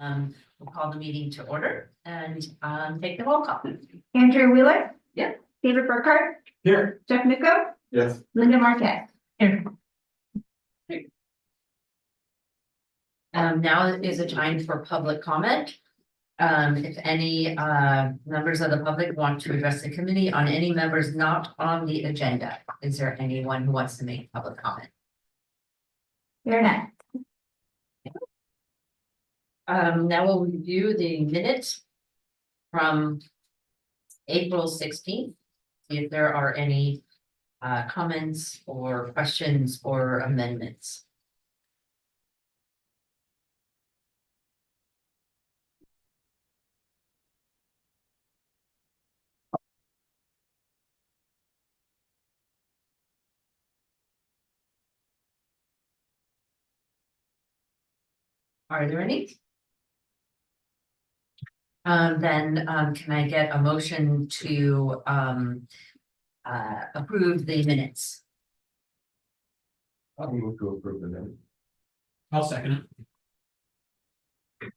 We'll call the meeting to order and take the roll call. Andrew Wheeler. Yeah. David Burkhart. Here. Jeff Miko. Yes. Linda Marquette. Here. Now is a time for public comment. If any members of the public want to address the committee on any members not on the agenda, is there anyone who wants to make public comment? You're next. Now we'll review the minutes from April 16th. See if there are any comments or questions or amendments. Are there any? Then can I get a motion to approve the minutes? I'll move to approve the minute. I'll second it.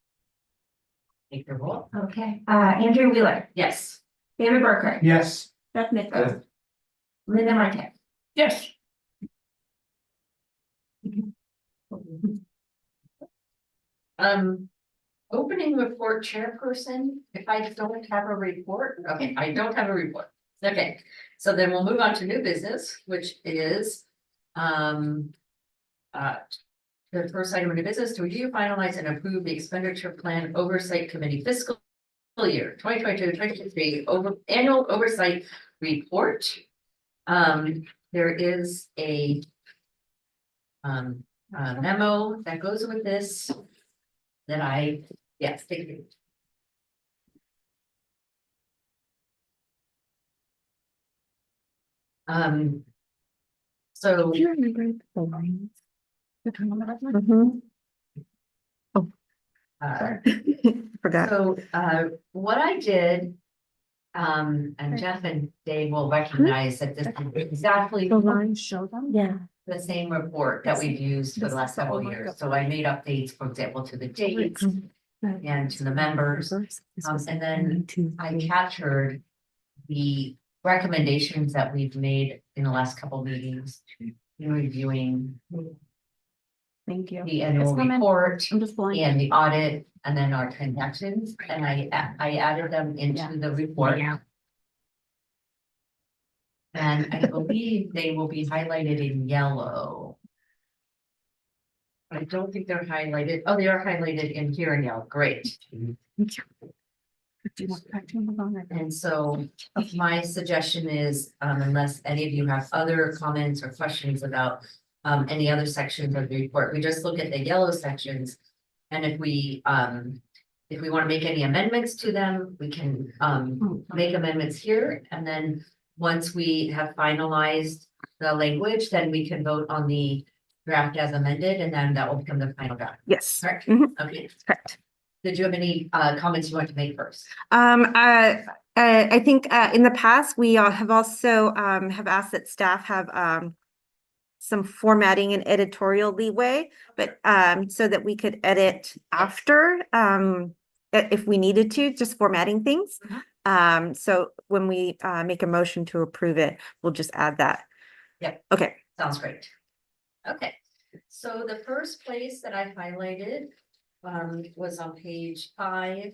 Take the roll. Okay, Andrew Wheeler. Yes. David Burkhart. Yes. Jeff Miko. Yes. Linda Marquette. Yes. Opening report chairperson, if I don't have a report, okay, I don't have a report. Okay, so then we'll move on to new business, which is the first item of new business to review, finalize, and approve the expenditure plan oversight committee fiscal year 2022-2023 annual oversight report. There is a memo that goes with this that yes, thank you. So Do you remember the lines? Mm-hmm. Forgot. so what I did, and Jeff and Dave will recognize that this is exactly The lines show them? Yeah. the same report that we've used for the last several years. So I made updates, for example, to the dates and to the members. And then I captured the recommendations that we've made in the last couple of meetings in reviewing Thank you. the annual coming. report I'm just blowing. and the audit and then our transactions. And I added them into the report. And I believe they will be highlighted in yellow. I don't think they're highlighted. Oh, they are highlighted in here in yellow. Great. And so my suggestion is, unless any of you have other comments or questions about any other sections of the report, we just look at the yellow sections. And if we want to make any amendments to them, we can make amendments here. And then once we have finalized the language, then we can vote on the draft as amended, and then that will become the final draft. Yes. Correct? Mhm. Okay. Correct. Did you have any comments you want to make first? I think in the past, we have also have asked that staff have some formatting and editorial leeway, but so that we could edit after if we needed to, just formatting things. So when we make a motion to approve it, we'll just add that. Yep. Okay. Sounds great. Okay, so the first place that I highlighted was on page 5.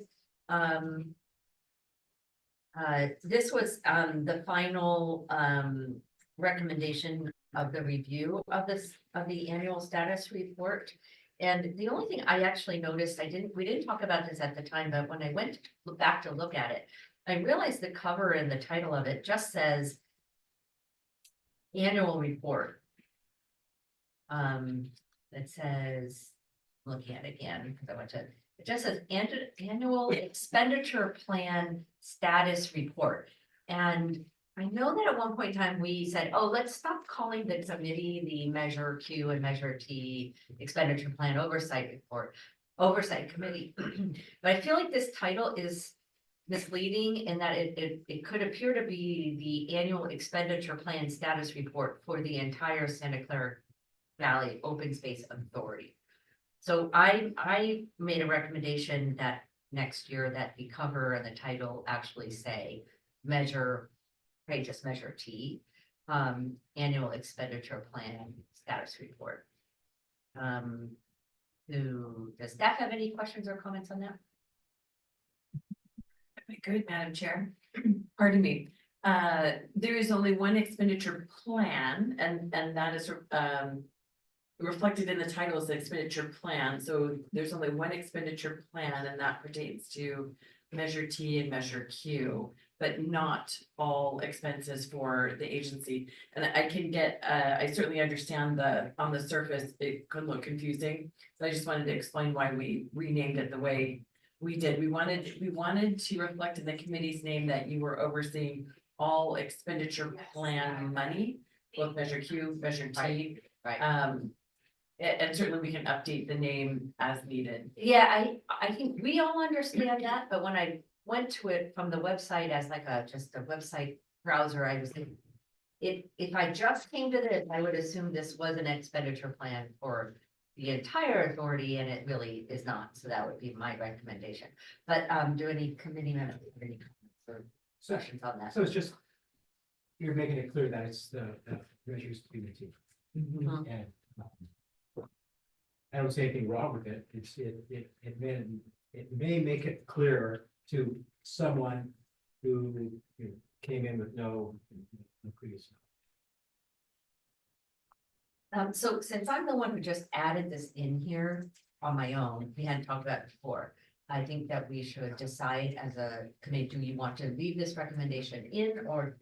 This was the final recommendation of the review of the annual status report. And the only thing I actually noticed, we didn't talk about this at the time, but when I went back to look at it, I realized the cover and the title of it just says annual report. It says, looking at it again, because I went to, it just says annual expenditure plan status report. And I know that at one point in time we said, oh, let's stop calling the committee the Measure Q and Measure T expenditure plan oversight committee. But I feel like this title is misleading in that it could appear to be the annual expenditure plan status report for the entire Santa Clara Valley Open Space Authority. So I made a recommendation that next year that the cover and the title actually say measure, right, just measure T. Annual expenditure plan status report. Does staff have any questions or comments on that? Good, Madam Chair. Pardon me. There is only one expenditure plan and that is reflected in the title as the expenditure plan. So there's only one expenditure plan and that pertains to Measure T and Measure Q, but not all expenses for the agency. And I can get, I certainly understand on the surface, it could look confusing. So I just wanted to explain why we renamed it the way we did. We wanted to reflect in the committee's name that you were overseeing all expenditure plan money, both Measure Q, Measure T. Right. And certainly we can update the name as needed. Yeah, I think we all understand that, but when I went to it from the website as like just a website browser, I was thinking. If I just came to this, I would assume this was an expenditure plan for the entire authority, and it really is not, so that would be my recommendation. But do any committee members have any comments or questions on that? So it's just, you're making it clear that it's the measures to be achieved. Mhm. And I don't see anything wrong with it. It may make it clearer to someone who, you know, came in with no previous. So since I'm the one who just added this in here on my own, we hadn't talked about it before. I think that we should decide as a committee, do you want to leave this recommendation in or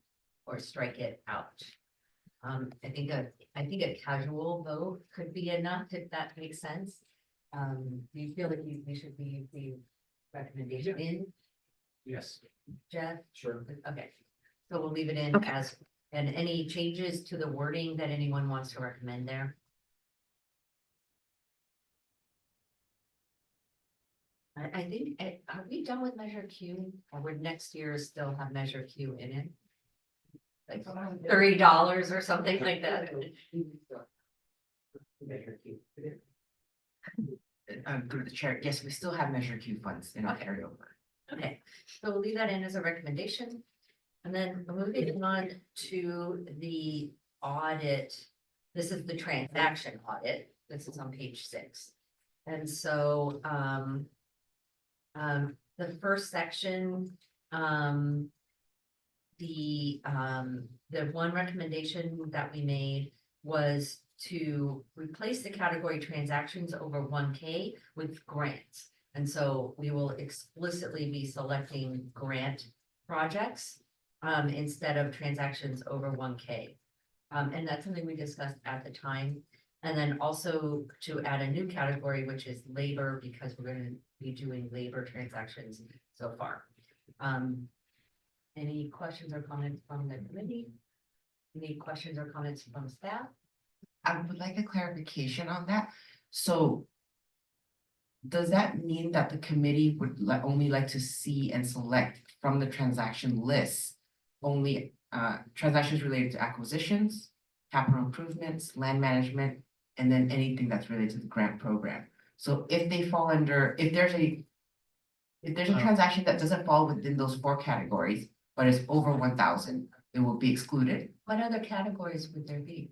strike it out? I think a casual vote could be enough, if that makes sense. Do you feel like we should leave the recommendation in, Yes, Jeff? sure. Okay, so we'll leave it in Okay. as, and any changes to the wording that anyone wants to recommend there? I think, are we done with Measure Q, or would next year still have Measure Q in it? Like $30 or something like that? Measure Q. Through the chair, yes, we still have Measure Q funds in our Okay. carryover. Okay, so we'll leave that in as a recommendation. And then moving on to the audit. This is the transaction audit. This is on page 6. And so, the first section, the one recommendation that we made was to replace the category transactions over 1K with grants. And so we will explicitly be selecting grant projects instead of transactions over 1K. And that's something we discussed at the time. And then also to add a new category, which is labor, because we're going to be doing labor transactions so far. Any questions or comments from the committee? Any questions or comments from staff? I would like a clarification on that. So does that mean that the committee would only like to see and select from the transaction list only transactions related to acquisitions, capital improvements, land management, and then anything that's related to the grant program? So if they fall under, if there's a transaction that doesn't fall within those 4 categories, but it's over 1,000, it will be excluded. What other categories would there be?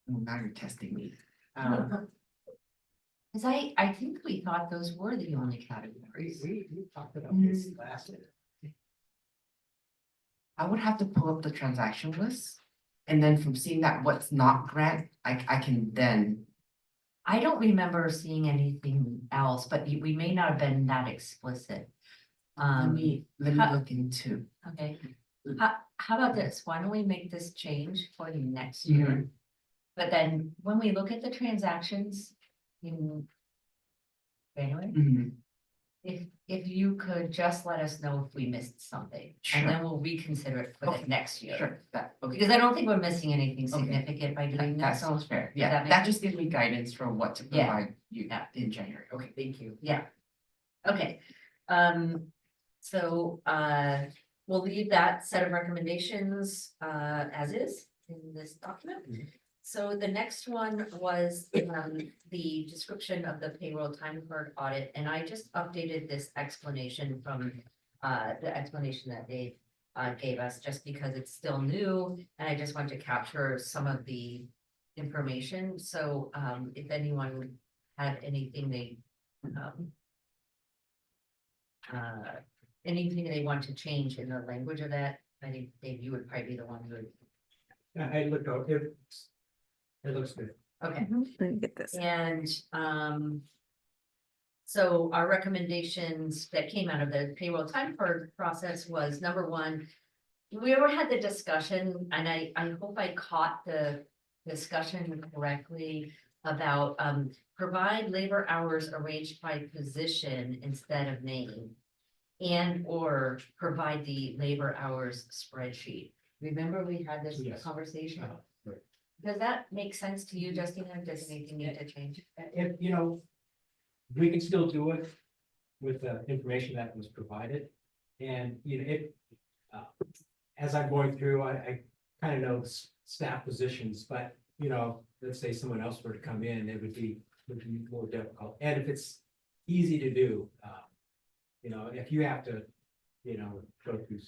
Oh, now you're testing me. Because I think we thought those were the only categories. We talked about this last. I would have to pull up the transaction list. And then from seeing that what's not grant, I can then, I don't remember seeing anything else, but we may not have been that explicit. let me how- look into. Okay, how about this? Why don't we make this change for the next year? But then when we look at the transactions in January, Mhm, if you could just let us know if we missed something, and then we'll reconsider it for the Okay, next year. Sure, that, okay, Because I don't think we're missing anything Okay. significant by doing that this. sounds fair. that Yeah, make that just gives me guidance for what to Yeah. provide you Yeah. in January. Okay, thank you. Yeah. Okay, so we'll leave that set of recommendations as is in this document. Mhm. So the next one was the description of the payroll time card audit, and I just updated this explanation from the explanation that Dave gave us, just because it's still new, and I just want to capture some of the information. So if anyone had anything anything they want to change in the language of that, I think Dave, you would probably be the one who would. I looked over, it looks good. Okay. Let me get this. And, so our recommendations that came out of the payroll time card process was, number one, we ever had the discussion, and I hope I caught the discussion correctly about, provide labor hours arranged by position instead of name, and or provide the labor hours spreadsheet. Remember we had this Yes. conversation? Right. Does that make sense to you, Justina? Does anything need to change? If, you know, we can still do it with the information that was provided. And, you know, as I'm going through, I kind of know staff positions, but, you know, let's say someone else were to come in, it would be more difficult. And if it's easy to do, you know, if you have to, you know, go through,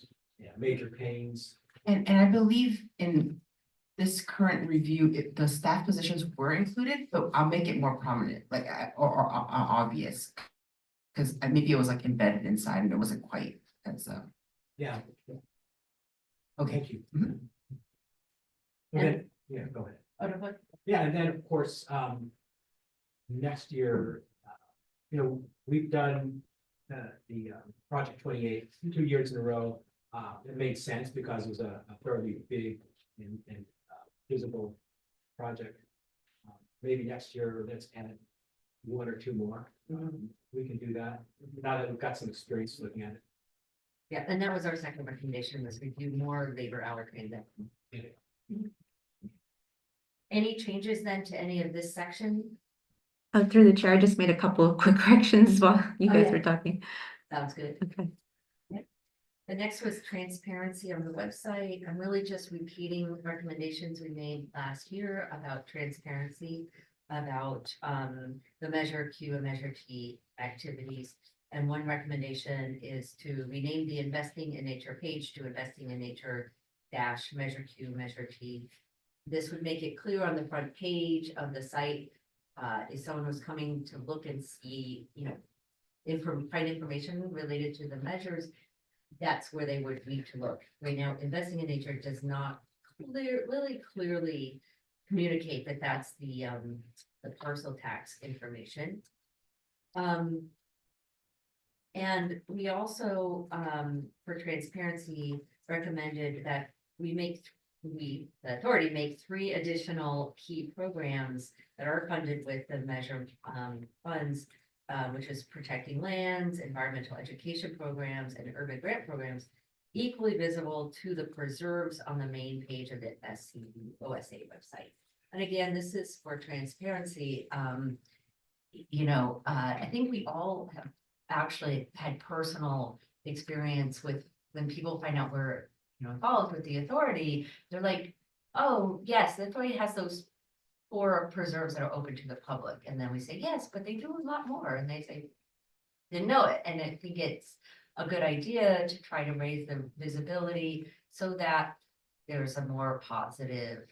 major pains. And I believe in this current review, the staff positions were included, but I'll make it more prominent, like, or obvious. Cause maybe it was like embedded inside and it wasn't quite as, Yeah. okay. Thank you. Mhm. And then, yeah, go ahead. Oh, no, what? Yeah, and then, of course, next year, you know, we've done the Project 28 2 years in a row. It made sense because it was a fairly big and visible project. Maybe next year, let's add one or two more. We can do that, now that we've got some experience looking at it. Yeah, and that was our second recommendation, was review more labor hour transactions. Any changes then to any of this section? Through the chair, I just made a couple of quick corrections while you Oh, guys yeah. were talking. Sounds good. Okay. The next was transparency on the website. I'm really just repeating recommendations we made last year about transparency, about the Measure Q and Measure T activities. And one recommendation is to rename the Investing in Nature page to Investing in Nature dash Measure Q, Measure T. This would make it clear on the front page of the site, if someone was coming to look and see, you know, find information related to the measures, that's where they would need to look. Right now, Investing in Nature does not really clearly communicate that that's the parcel tax information. And we also, for transparency, recommended that the authority make 3 additional key programs that are funded with the measure funds, which is protecting lands, environmental education programs, and urban grant programs, equally visible to the preserves on the main page of the OSA website. And again, this is for transparency. You know, I think we all have actually had personal experience with when people find out we're, you know, involved with the authority, they're like, oh, yes, the authority has those 4 preserves that are open to the public. And then we say, yes, but they do a lot more. And they say, didn't know it. And I think it's a good idea to try to raise the visibility so that there's a more positive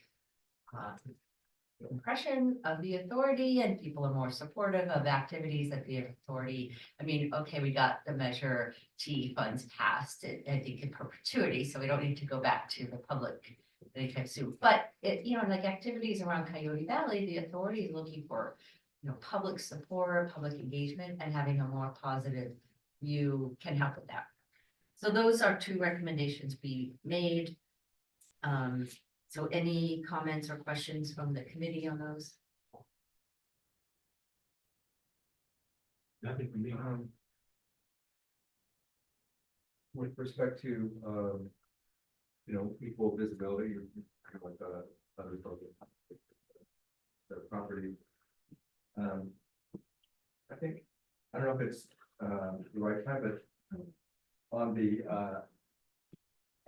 impression of the authority, and people are more supportive of activities that the authority. I mean, okay, we got the Measure T funds passed, I think in perpetuity, so we don't need to go back to the public anytime soon. But it, you know, like activities around Coyote Valley, the authority is looking for, you know, public support, public engagement, and having a more positive view can help with that. So those are 2 recommendations we made. So any comments or questions from the committee on those? Nothing from me. With respect to, you know, equal visibility, kind of like other programs, the property. I think, I don't know if it's the right time, but on the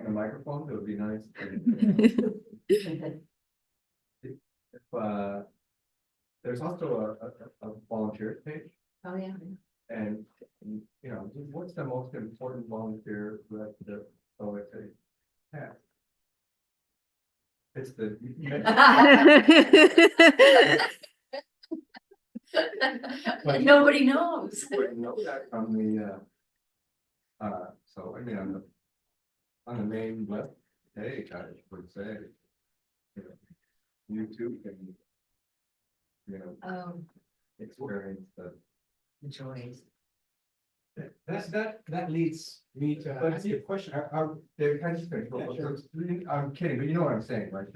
microphone, it would be nice. there's also a volunteer page, Oh, yeah. and, you know, what's the most important volunteer that the OSA has? It's the. Nobody knows. Wouldn't know that from the, so, I mean, on the main web page, I would say, you know, YouTube can, you know, Oh, experience the. the joys. That leads me to ask you a question. David, can I just finish? Yeah, sure. I'm kidding, but you know what I'm saying, right?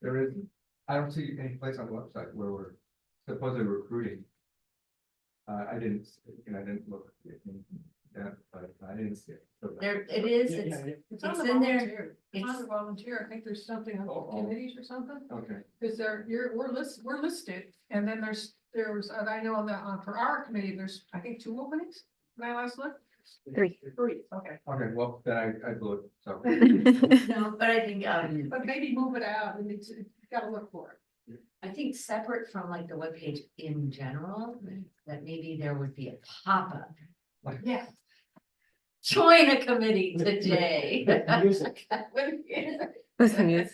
There is, I don't see any place on the website where we're supposedly recruiting. I didn't, you know, I didn't look, yeah, but I didn't see it. So- There, it is, Yeah, it's, yeah, it's on the in there. volunteer. It's on It's, the volunteer, I think there's something on Oh, the oh. committees or something, Okay, because we're listed, and then there's, and I know on for our committee, there's, I think, 2 openings, when I last looked. 3. 3, okay, okay, well, then I blew it, so. no, but I think, but maybe move it out, and it's, you gotta look for it. I think separate from like the webpage in general, that maybe there would be a pop-up. Yeah. Join a committee today. Music. Listen, yes.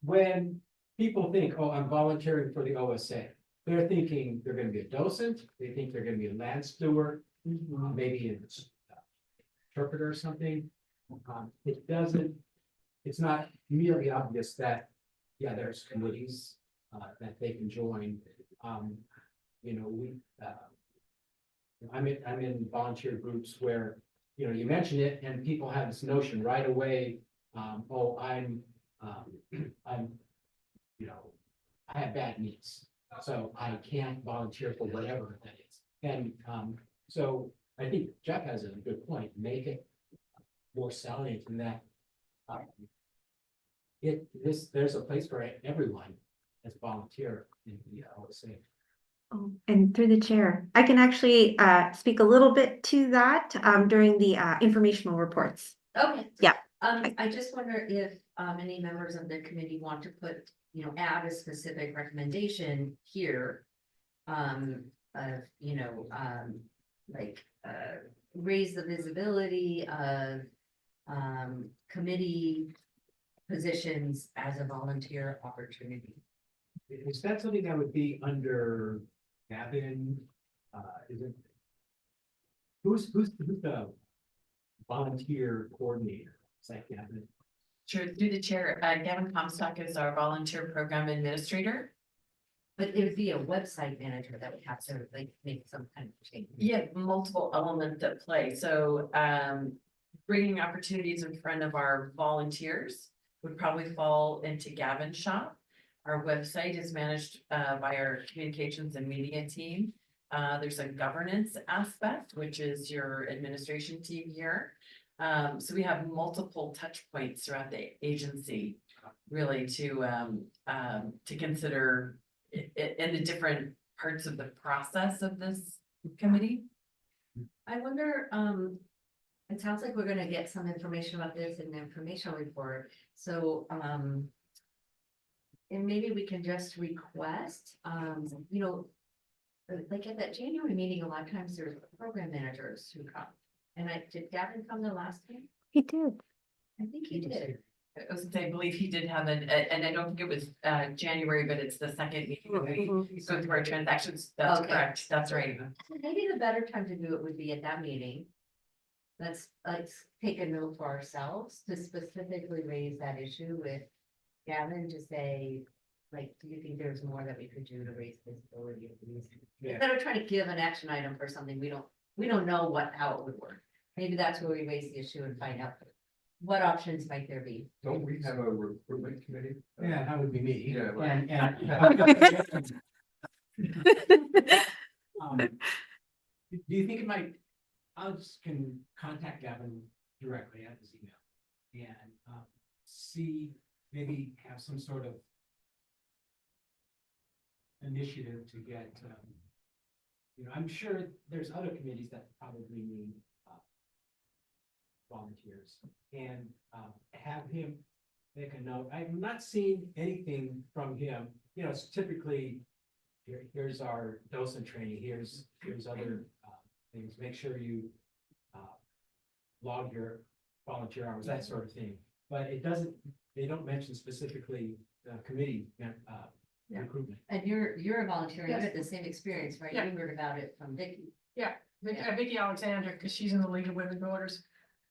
When people think, oh, I'm volunteering for the OSA, they're thinking they're gonna be a docent, they think they're gonna be a land steward, maybe an interpreter or something. It's not immediately obvious that, yeah, there's committees, that they can join. You know, I'm in volunteer groups where, you know, you mention it and people have this notion right away, oh, I'm, you know, I have bad knees, so I can't volunteer for whatever that is. And, so I think Jeff has a good point, make it more salient in that. There's a place for everyone as a volunteer in the OSA. Oh, and through the chair, I can actually speak a little bit to that during the informational reports. Okay. Yeah. I just wonder if any members of the committee want to put, you know, add a specific recommendation here. You know, like, raise the visibility of committee positions as a volunteer opportunity. Is that something that would be under Gavin? Is it? Who's the volunteer coordinator? Is that Gavin? Sure, through the chair, Gavin Comstock is our volunteer program administrator. But it would be a website manager that would have to like make some kind of change. You have multiple elements at play, so bringing opportunities in front of our volunteers would probably fall into Gavin's shop. Our website is managed by our communications and media team. There's a governance aspect, which is your administration team here. So we have multiple touch points throughout the agency, really to consider in the different parts of the process of this committee. I wonder, it sounds like we're gonna get some information about this in the informational report, so, and maybe we can just request, you know, like at that January meeting, a lot of times there's program managers who come. And did Gavin come the last time? He did. I think he did. I believe he did have and I don't think it was January, but it's the second meeting that we go through our transactions. That's Okay. correct, that's right. Maybe the better time to do it would be at that meeting. Let's take a note for ourselves to specifically raise that issue with Gavin to say, like, do you think there's more that we could do to raise visibility of these? Yeah. Instead of trying to give an action item for something we don't know how it would work. Maybe that's where we raise the issue and find out what options might there be. Don't we have a recruitment committee? Yeah, that would be me. Yeah, right. And do you think it might, I just can contact Gavin directly at his email and see, maybe have some sort of initiative to get, you know, I'm sure there's other committees that probably need volunteers and have him make a note. I'm not seeing anything from him. You know, it's typically, here's our docent training, here's other things. Make sure you log your volunteer hours, that sort of thing. But they don't mention specifically the committee Yeah. recruitment. And you're a volunteer, you Yes. had the same experience, right? Yeah. You heard about it from Vicky. Vicky Alexander, because she's in the League of Women Voters.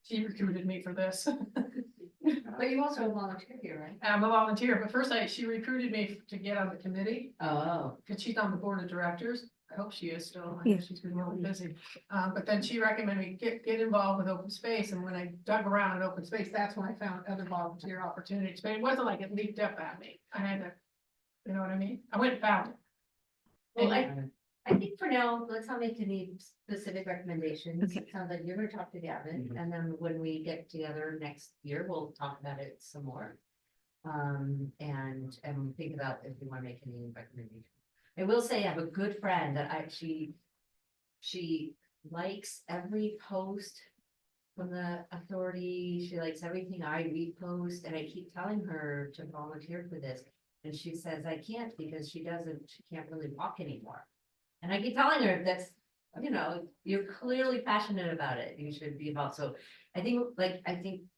She recruited me for this. But you also volunteer here, right? I'm a volunteer, but first she recruited me to get on the committee, Oh, because she's on the board of directors. I hope she is still. I Yeah. know she's been really busy. But then she recommended me get involved with open space, and when I dug around in open space, that's when I found other volunteer opportunities. But it wasn't like it leaped up at me. I had to, you know what I mean? I went and found it. well, And I think for now, let's not make any specific recommendations. Okay. It sounds like you're gonna talk to Gavin, and then when we get together next year, we'll talk about it some more. And think about if we wanna make any recommendations. I will say I have a good friend that she likes every post from the authority. She likes everything I repost, and I keep telling her to volunteer for this. And she says I can't because she can't really walk anymore. And I keep telling her that's, you know, you're clearly passionate about it. You should be involved. So I think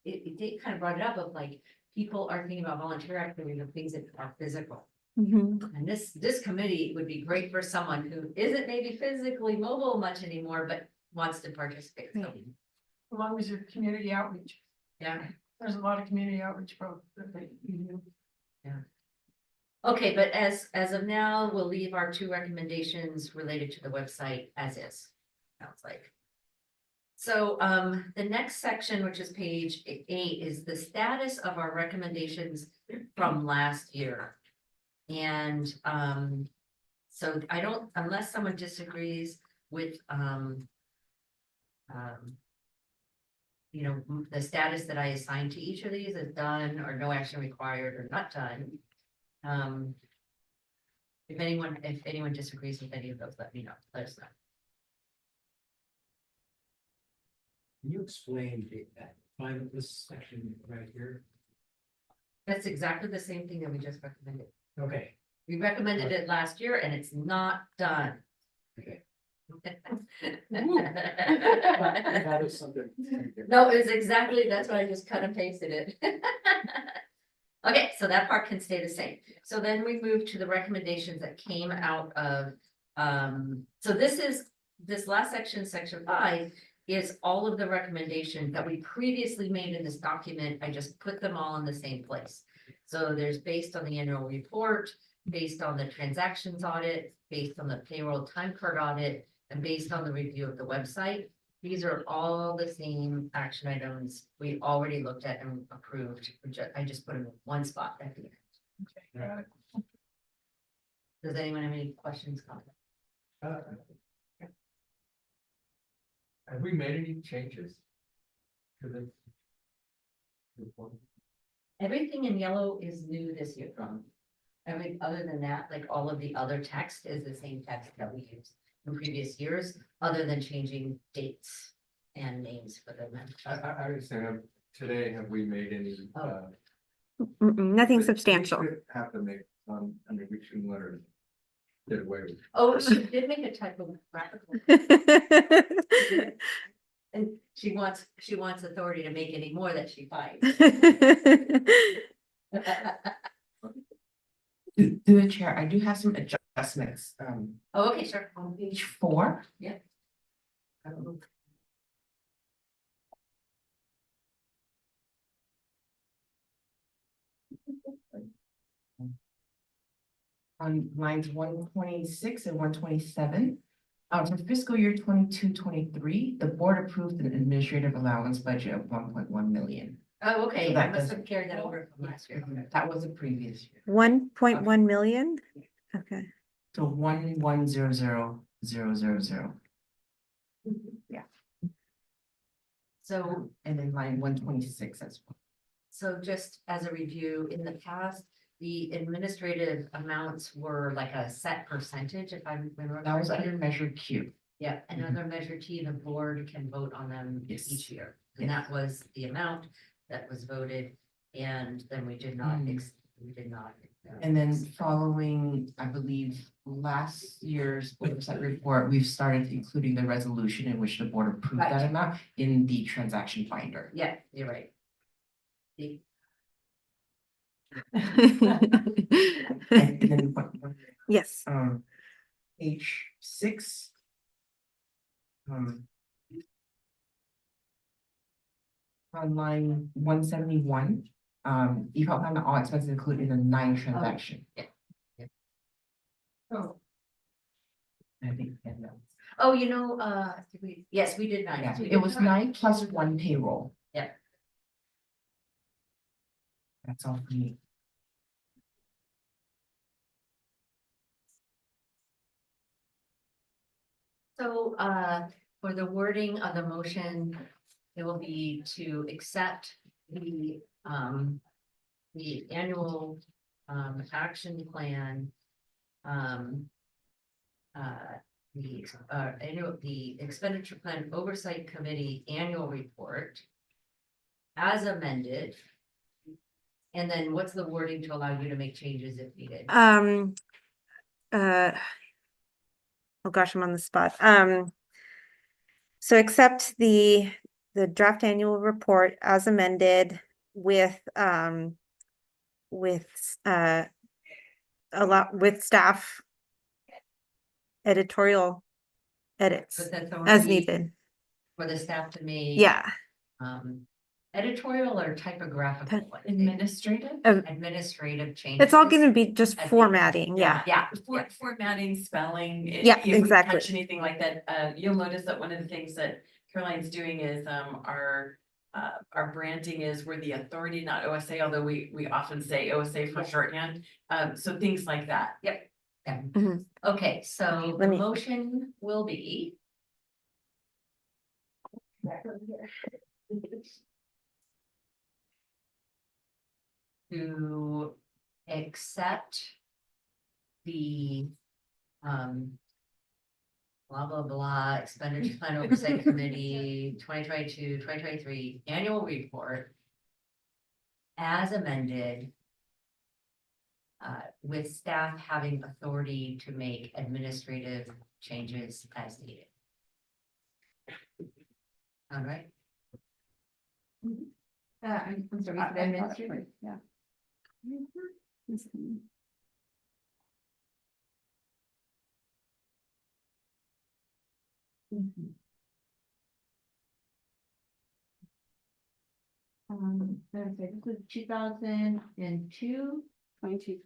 it kind of brought it up of like, people are thinking about volunteer activities of things that are physical. Mhm. And this committee would be great for someone who isn't maybe physically mobile much anymore, but wants to participate. So, Right. as long as your community outreach, yeah. there's a lot of community outreach programs that you do. Okay, but as of now, we'll leave our two recommendations related to the website as is. Sounds like. So the next section, which is page 8, is the status of our recommendations from last year. And so I don't, unless someone disagrees with you know, the status that I assigned to each of these is done or no action required or not done. If anyone disagrees with any of those, let me know, let us know. Can you explain find this section right here? That's exactly the same thing that we just recommended. Okay, We recommended it last year and it's not done. okay. No, That is something. it was exactly, that's why I just cut and pasted it. Okay, so that part can stay the same. So then we move to the recommendations that came out of, so this last section, section 5, is all of the recommendations that we previously made in this document. I just put them all in the same place. So there's based on the annual report, based on the transactions audit, based on the payroll time card audit, and based on the review of the website. These are all the same action items we already looked at and approved. I just put them in one spot at the end. Got it. Does anyone have any questions, comments? Have we made any changes to this? report? Everything in yellow is new this year. Other than that, like all of the other text is the same text that we used in previous years, other than changing dates and names for them. I understand, today, have we made any, Oh. Nothing we substantial. should Have to make, I mean, we shouldn't let her get away with. Oh, she did make a typo graphical, and she wants authority to make any more that she finds. Through the chair, I do have some adjustments, Oh, okay, sure. on page 4. On lines 126 and 127. For fiscal year 22-23, the board approved an administrative allowance budget of 1.1 million. Oh, okay, So I that must doesn't- have carried that over from last year. That was the previous year. 1.1 million? Okay. So 1100000. So And then line 126 as well. So just as a review, in the past, the administrative amounts were like a set percentage, if I remember. That was correctly. under measure Q. Yeah, another measure T, the board can vote on them Yes. each year. And that was the amount that was voted. and then we did not, Hmm. we did not. And then following, I believe, last year's oversight report, we've started including the resolution in which the board approved Right. that amount in the transaction finder. Yeah, you're right. The- And then Yes, page 6. On line 171, default plan all expenses included in the 9 transaction. Oh, I think, and Oh, yes, we did nine. yeah, it was 9 plus 1 payroll. Yeah. That's all for me. So, for the wording of the motion, it will be to accept the annual, action plan. The expenditure plan oversight committee annual report. As amended. And then what's the wording to allow you to make changes if needed? uh. Oh gosh, I'm on the spot. So accept the draft annual report as amended with with staff editorial edits With as authority needed. For the staff to make. Yeah. Editorial or typographical? Administrative? Administrative changes. It's all gonna be just I think- formatting, yeah. Yeah, Formatting, spelling. Yeah, If we exactly. touch anything like that, you'll notice that one of the things that Caroline's doing is, our branding is we're the authority, not OSA, although we often say OSA for shorthand. So things like that. Mhm. okay, so the Let me- motion will be. To accept the blah, blah, blah, expenditure plan oversight committee 2022-2023 annual report as amended, with staff having authority to make administrative changes as needed. All right. I'm sorry, I- administrative? Yeah. This was 2002. 22.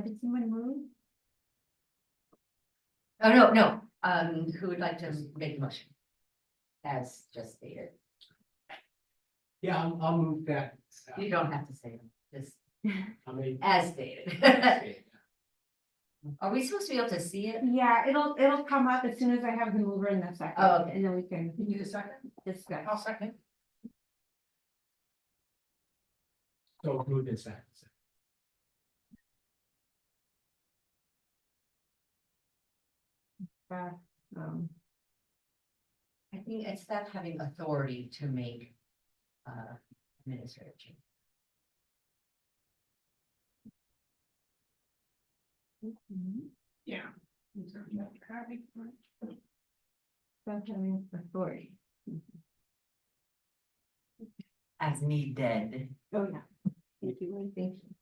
Did someone move? Oh, no, who would like to make a motion? As just stated. Yeah, I'll move that. You don't have to say them, just I mean. as stated. Are we supposed to be able to see it? Yeah, it'll come up as soon as I have the mover in the second. Oh, okay. And then we can you need a second? discuss. I'll second. So moved in second. Um, I think it's that having authority to make administrative change. Yeah. That's having authority. As needed. Oh, yeah. Thank you, Lynn. Thank you.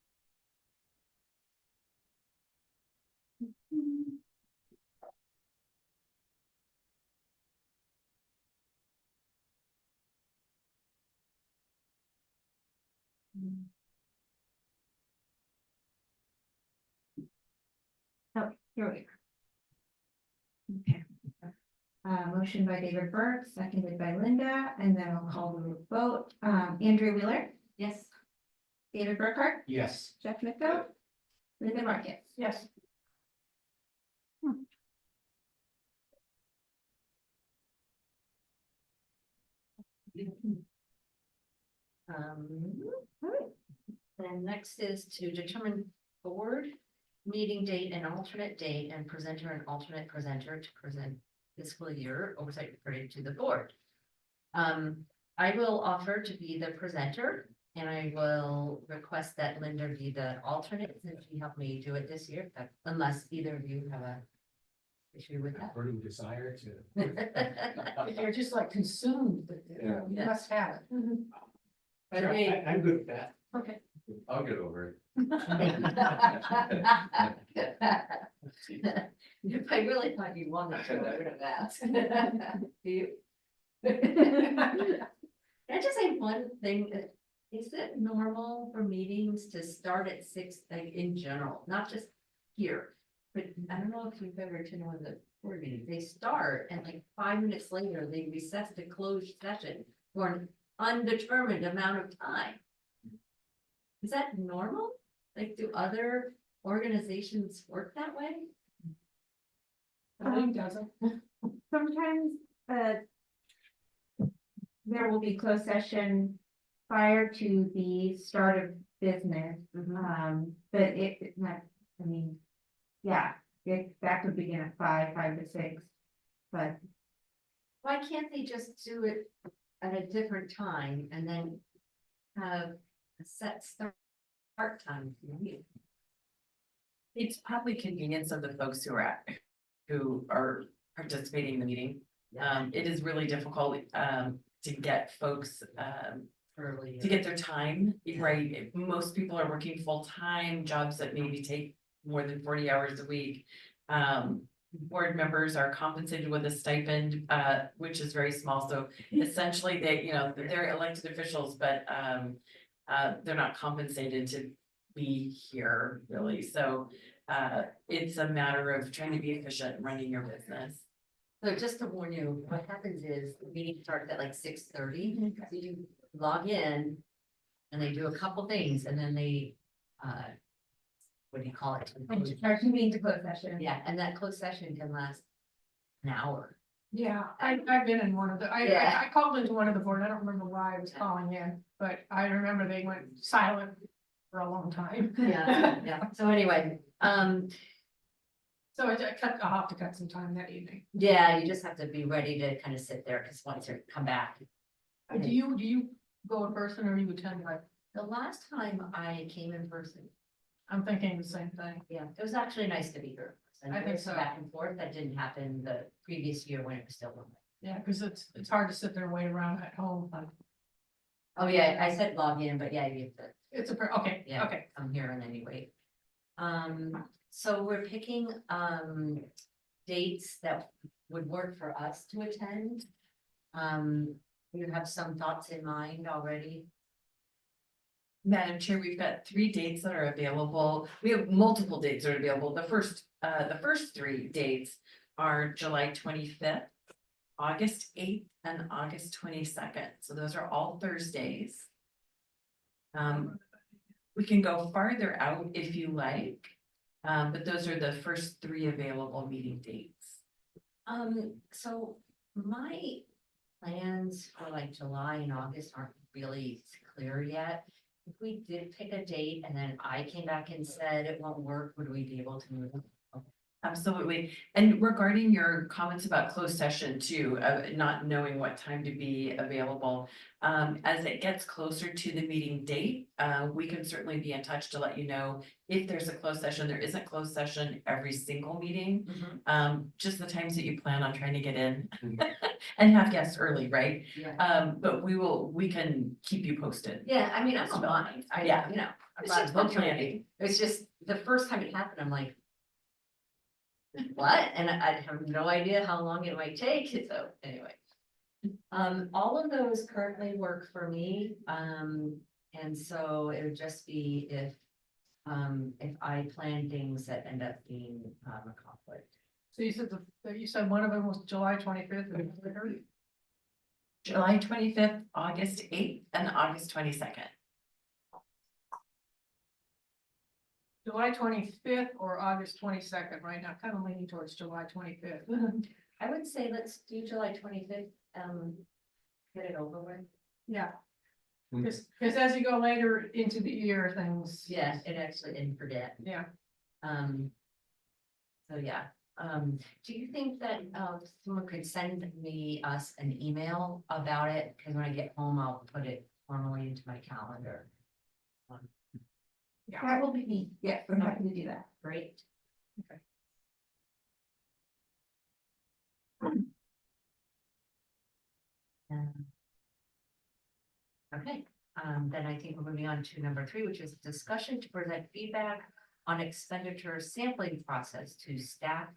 Oh, here we go. Okay. Motion by David Burke, seconded by Linda, and then I'll call the vote. Andrea Wheeler, Yes. David Burkhart, Yes. Jeff Miko, Linda Marcus. Yes. Alright. Then next is to determine board meeting date and alternate date and presenter and alternate presenter to present fiscal year oversight reporting to the board. I will offer to be the presenter and I will request that Linda be the alternate since she helped me do it this year, but unless either of you have a issue with that. Burning desire to. If you're just like consumed, with it, Yeah. you must have it. But Sure, I- I'm good with that. Okay. I'll get over it. If I really thought you wanted to, I would have asked. Do you? Can I just say one thing? Is it normal for meetings to start at 6, like in general, not just here? But I don't know if you've ever attended one of the board meetings. They start and like 5 minutes later, they recess to closed session for an undetermined amount of time. Is that normal? Like, do other organizations work that way? Mine doesn't. Sometimes, there will be closed session prior to the start of business, but it's not, I mean, yeah, that could begin at 5 to 6, but Why can't they just do it at a different time and then have a set start time? for the meeting? It's probably convenience of the folks who are participating in the meeting. It is really difficult, to get folks, Early. to get their time, right? Most people are working full-time jobs that maybe take more than 40 hours a week. Board members are compensated with a stipend, which is very small, so essentially they're elected officials, but they're not compensated to be here really, so it's a matter of trying to be efficient in running your business. So just to warn you, what happens is the meeting starts at like 6:30, so you log in. And they do a couple things and then they, what do you call it? or convene to closed session. Yeah, and that closed session can last an hour. Yeah, I've been in one of the, Yeah. I called into one of the board, I don't remember why I was calling in, but I remember they went silent for a long time. Yeah, so anyway, So I'll have to cut some time that evening. yeah, you just have to be ready to kind of sit there, because once you come back. Do you go in person or you attend like, The last time I came in person, I'm thinking the same thing. yeah, it was actually nice to be here. And I there think was some so. back and forth that didn't happen the previous year when it was still one way. Yeah, because it's hard to sit there and wait around at home. Oh, yeah, I said log in, but yeah, you have to, Okay, yeah, okay. come here and then you wait. So we're picking, dates that would work for us to attend. You have some thoughts in mind already? Madam Chair, we've got 3 dates that are available. We have multiple dates that are available. The first 3 dates are July 25th, August 8th, and August 22nd. So those are all Thursdays. We can go farther out if you like, but those are the first 3 available meeting dates. So my plans for like July and August aren't really clear yet. If we did pick a date and then I came back and said it won't work, would we be able to move? Absolutely. And regarding your comments about closed session too, not knowing what time to be available. As it gets closer to the meeting date, we can certainly be in touch to let you know if there's a closed session. There isn't closed session every single meeting. Just the times that you plan on trying to get in and have guests early, right? Yeah. But we can keep you posted. Yeah, I mean, I'm fine. Yeah. You know. I'm It's not just for booking planning. anything. It's just the first time it happened, I'm like. What? And I have no idea how long it might take, so anyway. All of those currently work for me, and so it would just be if I plan things that end up being a conflict. So you said one of them was July 25th. July 25th, August 8th, and August 22nd. July 25th or August 22nd, right now, kind of leaning towards July 25th. I would say let's do July 25th, Get it over with. Yeah. Hmm. Cause as you go later into the year, things. Yeah, it actually didn't forget. Yeah. So yeah, do you think that, someone could send us an email about it? Cause when I get home, I'll put it formally into my calendar. That will be me, yes, I'm happy to do that. Great. Um, Okay, then I think we're moving on to number 3, which is discussion to present feedback on expenditure sampling process to staff.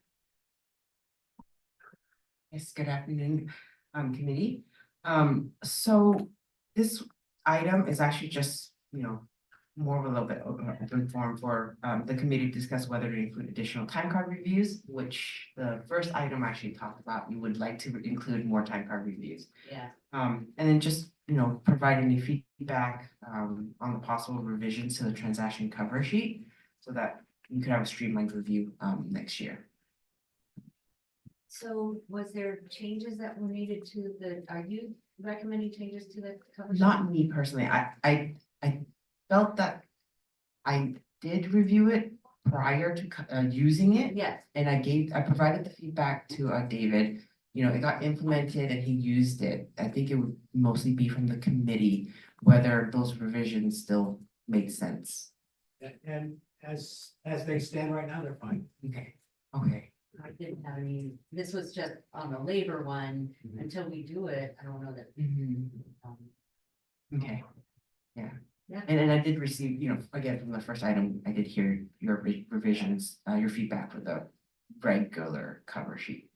Yes, good afternoon, committee. So this item is actually just, more of a little bit open forum for the committee to discuss whether to include additional time card reviews, which the first item actually talked about, we would like to include more time card reviews. Yeah, And then just, provide any feedback on the possible revisions to the transaction cover sheet so that you could have a streamlined review next year. so was there changes that were needed to are you recommending changes to the cover sheet? Not me personally, I felt that I did review it prior to using it. Yes, And I provided the feedback to David, it got implemented and he used it. I think it would mostly be from the committee, whether those revisions still make sense. And as they stand right now, they're fine. Okay, okay, I didn't have any, this was just on the labor one, Mhm. until we do it, I don't know that. mhm, um, okay, yeah. Yeah. And I did receive, again, from the first item, I did hear your revisions, your feedback for the regular cover sheet.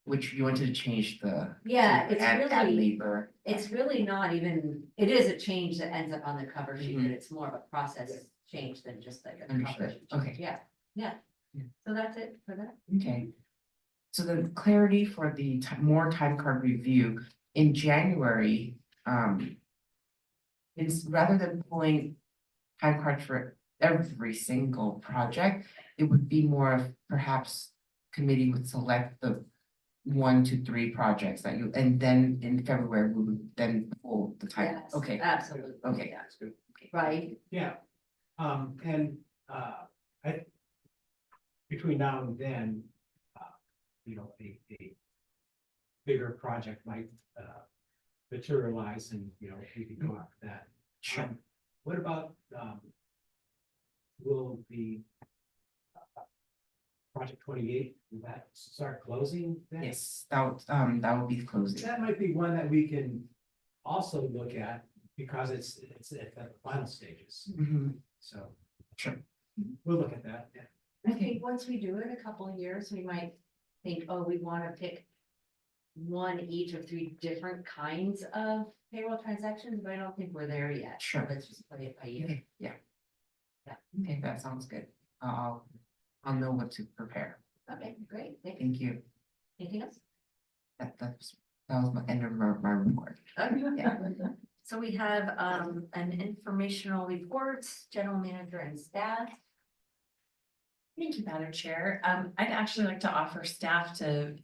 Which you wanted to change the. Yeah, it's add really- labor. It's really not even, it is a change that ends up on the cover sheet, but Mhm. it's more of a process change than just like a cover Understood. sheet. Okay. Yeah, yeah. Yeah. So that's it for that. Okay. So the clarity for the more time card review in January, it's rather than pulling time cards for every single project, it would be more of perhaps committee would select the 1 to 3 projects that you, and then in February, we would then pull the time. Yes, Okay, Absolutely. Okay. Yeah. That's good. Right, Yeah, and, I, between now and then, a bigger project might, materialize and, we could go after that. sure. What about, will the project 28, will that start closing then? Yes, that would be closing. That might be one that we can also look at because it's at the final stages, Mhm, so. Sure. We'll look at that, yeah. I think once we do it a couple of years, we might think, oh, we wanna pick one each of 3 different kinds of payroll transactions, but I don't think we're there yet. Sure. Let's just play it by ear. Okay, yeah. Yeah. Okay, that sounds good. I'll know what to prepare. Okay, great, thank you. Thank you. Anything else? That was my end of my report. Okay, yeah. So we have an informational reports, general manager and staff. Thank you, Madam Chair. I'd actually like to offer staff to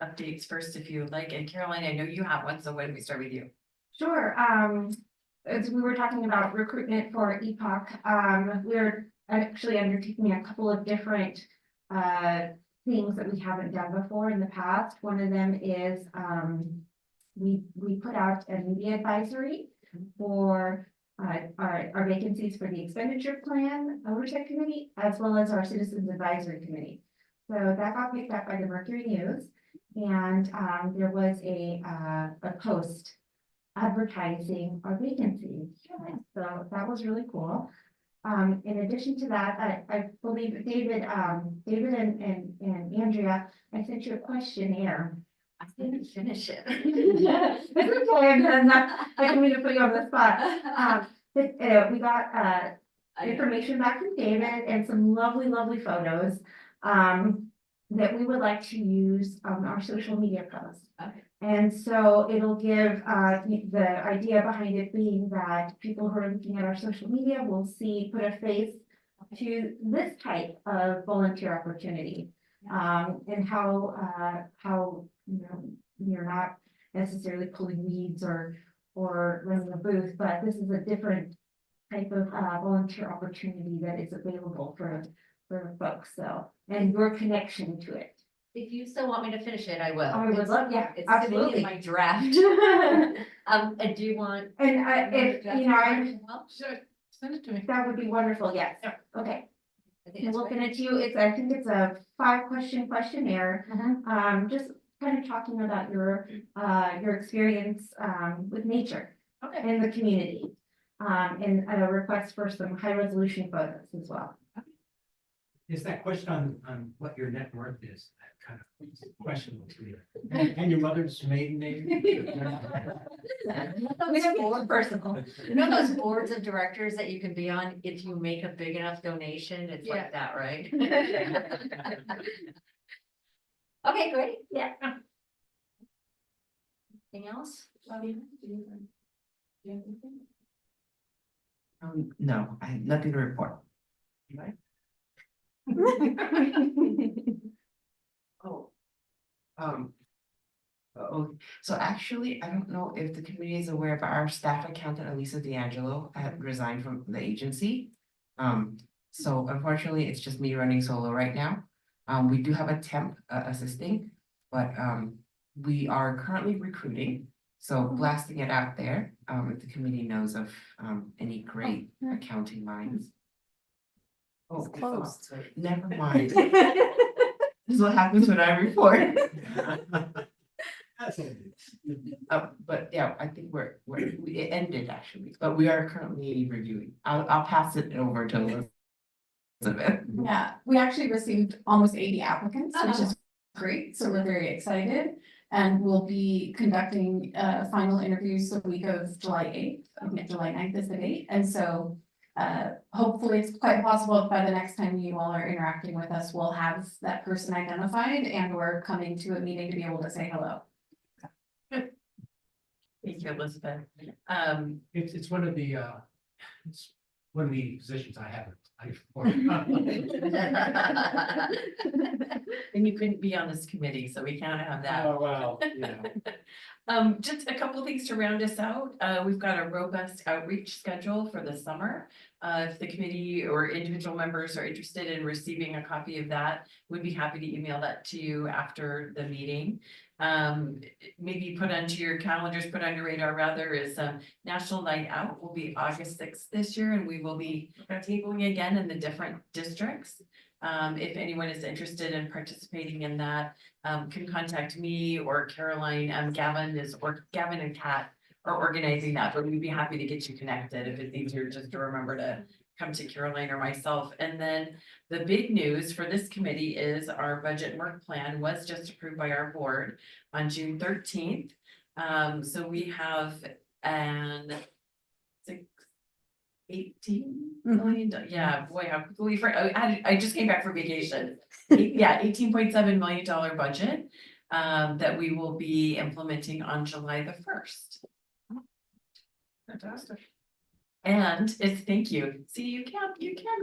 updates first if you would like. And Caroline, I know you have one, so why don't we start with you? Sure, as we were talking about recruitment for EPOC, we're actually undertaking a couple of different things that we haven't done before in the past. One of them is, we put out a media advisory for our vacancies for the expenditure plan oversight committee, as well as our citizens advisory committee. So that got picked up by the Mercury News, and there was a post advertising our vacancies. So that was really cool. In addition to that, I believe David and Andrea, I sent you a questionnaire. I didn't finish it. It's okay, I'm not, I didn't mean to put you on the spot. But we got information back from David and some lovely photos that we would like to use on our social media posts. Okay. And so it'll give the idea behind it being that people who are looking at our social media will put a face to this type of volunteer opportunity. And how you're not necessarily pulling weeds or running a booth, but this is a different type of volunteer opportunity that is available for folks, so, and your connection to it. If you still want me to finish it, I will. I would love, yeah, It's gonna be absolutely. in my draft. And do you want? And if, you know, Sure, send it to me. that would be wonderful, yes, Yeah. okay. I think And that's we'll great. send it to you, I think it's a 5-question questionnaire, just kind of talking about your experience, with nature Okay. in the community. And a request for some high resolution photos as well. Is that question on what your net worth is, that kind of question to you? And your mother's maiden name? Personal. You know those boards of directors that you can be on if you make a big enough donation? It's Yeah. like that, right? Okay, great. Yeah. Anything else? No, I have nothing to report. Oh. So actually, I don't know if the community is aware, but our staff accountant, Elisa D'Angelo, had resigned from the agency. So unfortunately, it's just me running solo right now. We do have a temp assisting, but we are currently recruiting. So blasting it out there, if the committee knows of any great accounting minds. Oh, closed. never mind. This is what happens when I report. But yeah, I think it ended actually, but we are currently reviewing. I'll pass it over to Elizabeth. Yeah, we actually received almost 80 applicants, which Oh. is great, so we're very excited. And we'll be conducting final interviews the week of July 8th, I think July 9th is the date, and so. Hopefully it's quite possible if by the next time you all are interacting with us, we'll have that person identified and we're coming to a meeting to be able to say hello. Thank you, Elizabeth. It's one of the, it's one of the positions I haven't. And you couldn't be on this committee, so we can't have that. Oh, wow, yeah. Just a couple things to round us out. We've got a robust outreach schedule for the summer. If the committee or individual members are interested in receiving a copy of that, we'd be happy to email that to you after the meeting. Maybe put onto your calendars, put on your radar rather, is National Night Out will be August 6th this year, and we will be tabling again in the different districts. If anyone is interested in participating in that, can contact me or Caroline. Gavin and Kat are organizing that, but we'd be happy to get you connected if it's easier just to remember to come to Caroline or myself. And then the big news for this committee is our budget and work plan was just approved by our board on June 13th. So we have an 18 million, yeah, boy, how quickly, I just came back from vacation. Yeah, $18.7 million budget that we will be implementing on July the 1st. Fantastic. And thank you. See, you can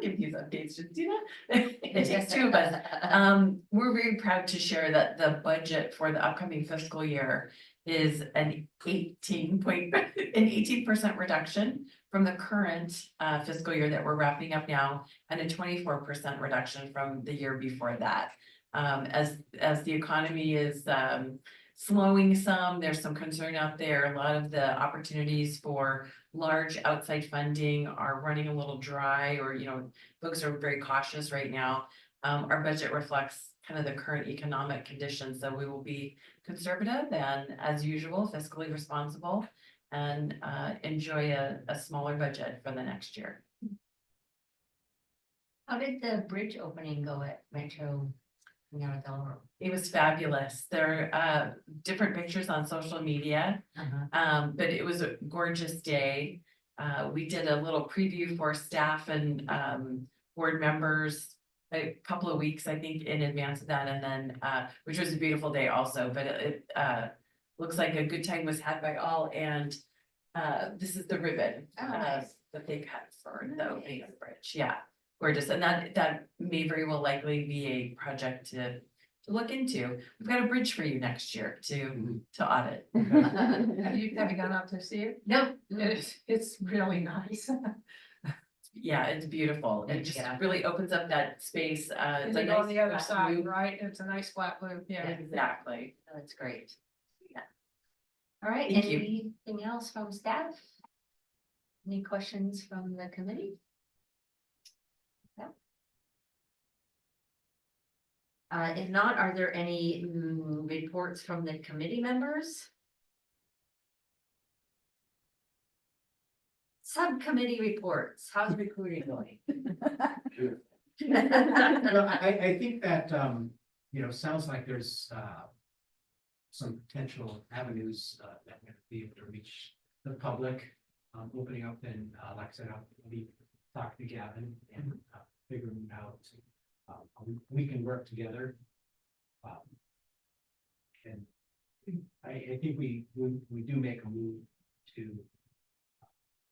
give these updates, just do that. It takes two of us. We're very proud to share that the budget for the upcoming fiscal year is an 18% reduction from the current fiscal year that we're wrapping up now, and a 24% reduction from the year before that. As the economy is slowing some, there's some concern out there. A lot of the opportunities for large outside funding are running a little dry, or folks are very cautious right now. Our budget reflects kind of the current economic conditions, so we will be conservative and, as usual, fiscally responsible, and enjoy a smaller budget for the next year. How did the bridge opening go at Metro? It was fabulous. There are different pictures on social media, but it was a gorgeous day. We did a little preview for staff and board members a couple of weeks, I think, in advance of that, and then which was a beautiful day also. But it looks like a good time was had by all, and this is the ribbon Nice. that they cut for the opening of the bridge. Yeah, gorgeous, and that may very well likely be a project to look into. We've got a bridge for you next year Mhm. to audit. Have you gone out to see it? Nope. It's really nice. Yeah, it's beautiful. It just Yeah. really opens up that space. And It's a they go on nice the other flat side, roof. right? It's a nice flat roof, yeah. Exactly. That's great. Yeah. All right, Thank you. anything else from staff? Any questions from the committee? No? If not, are there any reports from the committee members? Subcommittee reports, how's recruiting going? Well, I think that, sounds like there's, some potential avenues, that we're gonna be able to reach the public, opening up and, like I said, I'll be talking to Gavin and, figuring out, we can work together. And I think we do make a move to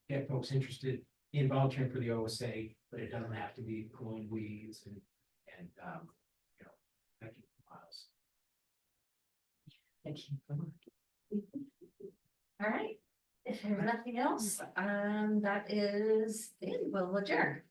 get folks interested in volunteering for the OSA, but it doesn't have to be pulling weeds and, making miles. Thank you. All right, if there's nothing else, that is, it. We'll adjourn.